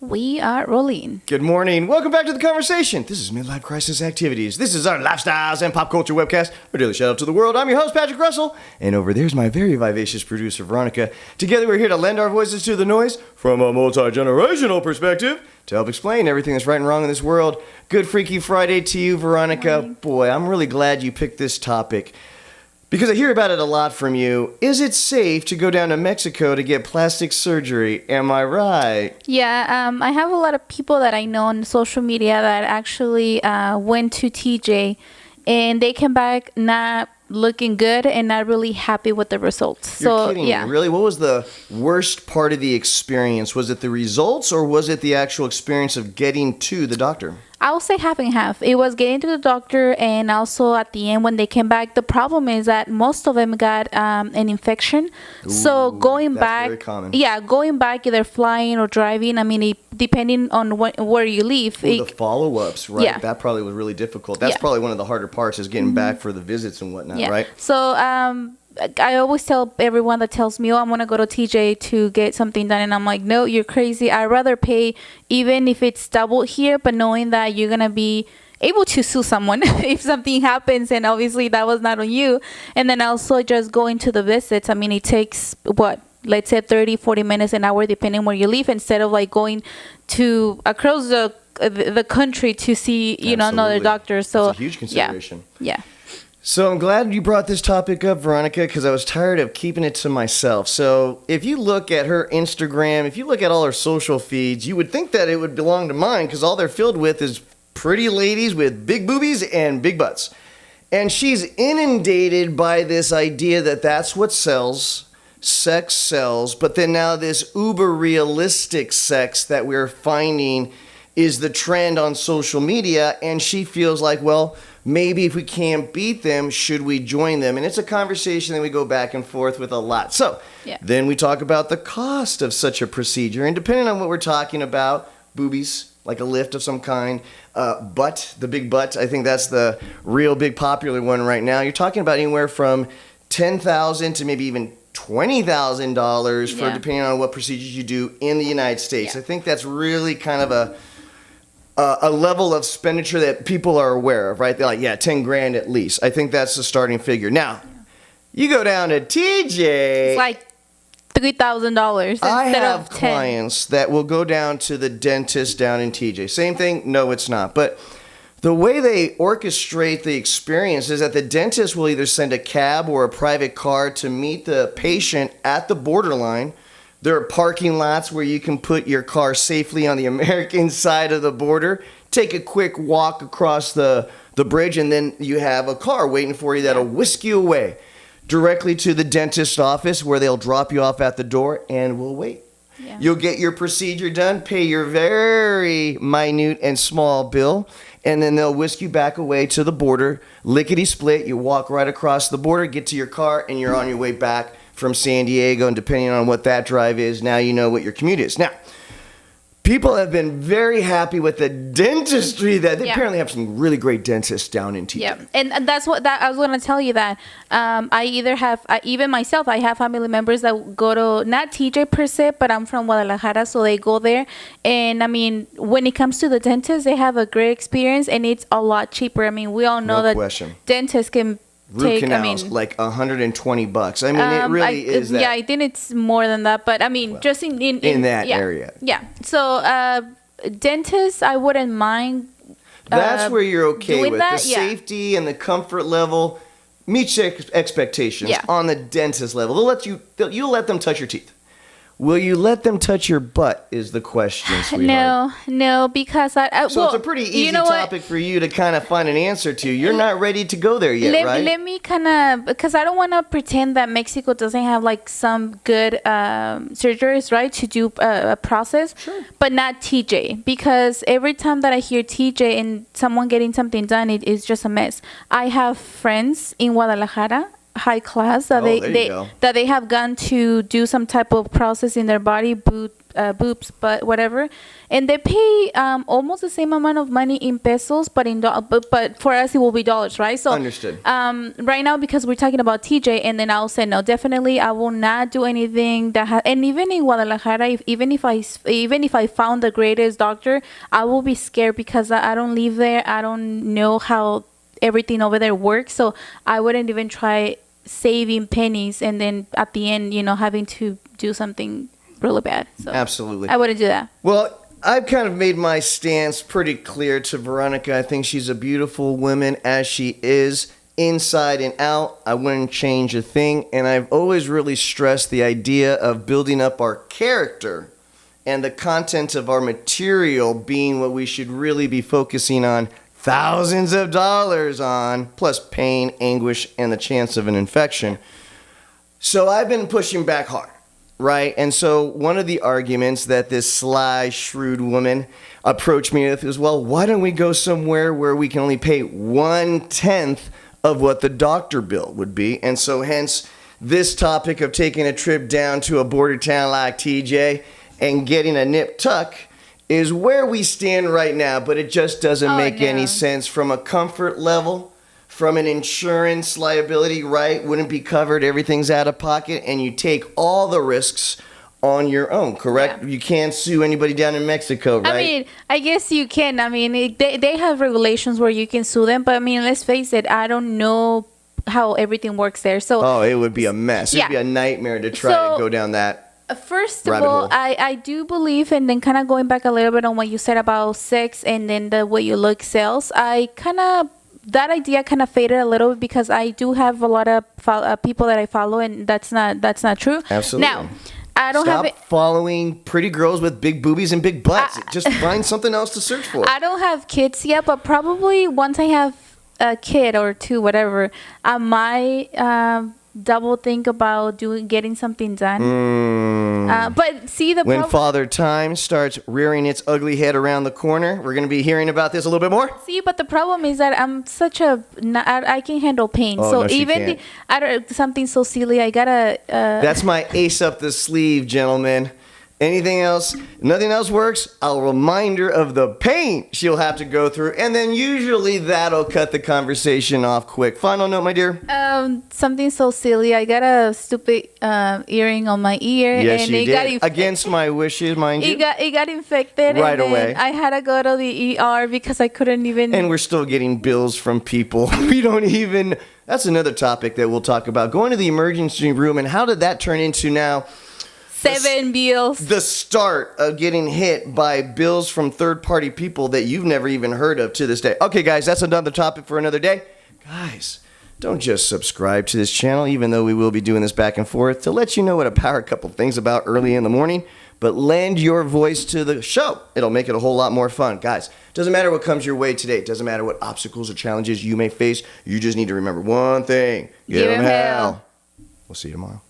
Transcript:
We are rolling. Good morning. Welcome back to the conversation. This is Midlife Crisis Activities. This is our lifestyles and pop culture webcast. Our daily shout out to the world. I'm your host, Patrick Russell. And over there's my very vivacious producer, Veronica. Together we're here to lend our voices to the noise from a multi-generational perspective to help explain everything that's right and wrong in this world. Good Freaky Friday to you, Veronica. Morning. Boy, I'm really glad you picked this topic, because I hear about it a lot from you. Is it safe to go down to Mexico to get plastic surgery? Am I right? Yeah, I have a lot of people that I know on social media that actually went to TJ and they came back not looking good and not really happy with the results. You're So, kidding yeah. me. Really? What was the worst part of the experience? Was it the results or was it the actual experience of getting to the doctor? I would say half and half. It was getting to the doctor, and also at the end when they came back, the problem is that most of them got an infection. So going that's back, very common. yeah, going back either flying or driving. I mean, depending on where you live. The follow-ups, right? Yeah. That probably was really difficult. That's Yeah. probably one of the harder parts, is getting back for the visits and whatnot, Yeah. right? So I always tell everyone that tells me, "Oh, I'm gonna go to TJ to get something done," and I'm like, "No, you're crazy. I'd rather pay even if it's double here, but knowing that you're gonna be able to sue someone if something happens, and obviously that was not on you." And then also just going to the visits. I mean, it takes what? Let's say 30, 40 minutes, an hour, depending where you live, instead of like going to across the country to see, another Absolutely. doctor. So It's a huge consideration. Yeah. So I'm glad you brought this topic up, Veronica, because I was tired of keeping it to myself. So if you look at her Instagram, if you look at all her social feeds, you would think that it would belong to mine, because all they're filled with is pretty ladies with big boobies and big butts. And she's inundated by this idea that that's what sells. Sex sells. But then now this uber realistic sex that we're finding is the trend on social media. And she feels like, well, maybe if we can't beat them, should we join them? And it's a conversation that we go back and forth with a lot. So then we talk about the cost of such a procedure. And depending on what we're talking about, boobies, like a lift of some kind, butt, the big butt, I think that's the real big popular one right now. You're talking about anywhere from $10,000 to maybe even $20,000 for depending on what procedures you do in the United States. I think that's really kind of a level of expenditure that people are aware of, right? They're like, yeah, 10 grand at least. I think that's the starting figure. Now, you go down to TJ. It's like $3,000 instead I have of 10. clients that will go down to the dentist down in TJ. Same thing? No, it's not. But the way they orchestrate the experience is that the dentist will either send a cab or a private car to meet the patient at the borderline. There are parking lots where you can put your car safely on the American side of the border, take a quick walk across the bridge, and then you have a car waiting for you that'll whisk you away directly to the dentist's office, where they'll drop you off at the door and we'll wait. Yeah. You'll get your procedure done, pay your very minute and small bill, and then they'll whisk you back away to the border, lickety-split. You walk right across the border, get to your car, and you're on your way back from San Diego, and depending on what that drive is, now you know what your commute is. Now, people have been very happy with the dentistry that they apparently have some really great dentists down in TJ. Yeah, and that's what I was going to tell you, that I either have, even myself, I have family members that go to, not TJ per se, but I'm from Guadalajara, so they go there. And I mean, when it comes to the dentist, they have a great experience, and it's a lot cheaper. I mean, we all know that dentists can root canals, like $120. I mean, it really is that. Yeah, I think it's more than that, but I mean, just in that area. Yeah. So, dentists, I wouldn't mind. That's where you're okay with that? the safety and the comfort level meets your expectations on the dentist level. You'll let them touch your teeth. Will you let them touch your butt is the question, sweetheart. No, because So it's a pretty easy topic for you to kind of find an answer to. You're not ready to go there yet, right? Let me kind of, because I don't want to pretend that Mexico doesn't have like some good surgeries, right, to do a process, but not TJ. Because every time that I hear TJ and someone getting something done, it is just a mess. I have friends in Guadalajara, high class, that they have gone to do some type of process in their body, boobs, but whatever. And they pay almost the same amount of money in pesos, but but for us it will be dollars, right? So Understood. Right now, because we're talking about TJ, and then I'll say no, definitely I will not do anything that and even in Guadalajara, even if I found the greatest doctor, I will be scared because I don't live there. I don't know how everything over there works, so I wouldn't even try saving pennies and then at the end, having to do something really bad. So Absolutely. I wouldn't do that. Well, I've kind of made my stance pretty clear to Veronica. I think she's a beautiful woman as she is, inside and out. I wouldn't change a thing. And I've always really stressed the idea of building up our character and the content of our material being what we should really be focusing on thousands of dollars on, plus pain, anguish, and the chance of an infection. So I've been pushing back hard, right? And so one of the arguments that this sly, shrewd woman approached me with is, well, why don't we go somewhere where we can only pay 1/10 of what the doctor bill would be? And so hence this topic of taking a trip down to a border town like TJ and getting a nip tuck is where we stand right now, but it just doesn't make any sense from a comfort level, from an insurance liability, right? Wouldn't be covered, everything's out of pocket, and you take all the risks on your own, correct? Yeah. You can't sue anybody down in Mexico, right? I mean, I guess you can. I mean, they have regulations where you can sue them, but I mean, let's face it, I don't know how everything works there. So Oh, it would be a mess. Yeah. It'd be a nightmare to try to go down that. First of rabbit all, hole. I do believe, and then kind of going back a little bit on what you said about sex and then the way you look sells, that idea kind of faded a little bit because I do have a lot of people that I follow, and that's not true. Absolutely. Now, I don't Stop have it. following pretty girls with big boobies and big butts. Just find something else to search for. I don't have kids yet, but probably once I have a kid or two, whatever, I might double think about getting something done. But see, when Father Time starts rearing its ugly head around the corner, we're going to be hearing about this a little bit more. See, but the problem is that I'm I can handle pain. Oh, So no, she even can't. I don't something so silly, I gotta. That's my ace up the sleeve, gentlemen. Anything else, nothing else works, a reminder of the pain she'll have to go through, and then usually that'll cut the conversation off quick. Final note, my dear. Something so silly. I got a stupid earring on my ear, Yes, and you it did. got Against my wishes, mind you. it got infected Right and then away. I had to go to the ER because I couldn't even. And we're still getting bills from people. We don't even. That's another topic that we'll talk about. Going to the emergency room, and how did that turn into now 7 bills. the start of getting hit by bills from third-party people that you've never even heard of to this day. Okay, guys, that's another topic for another day. Guys, don't just subscribe to this channel, even though we will be doing this back and forth, to let you know what a power couple things about early in the morning, but lend your voice to the show. It'll make it a whole lot more fun. Guys, doesn't matter what comes your way today. It doesn't matter what obstacles or challenges you may face. You just need to remember one thing. Give 'em hell. We'll see you tomorrow.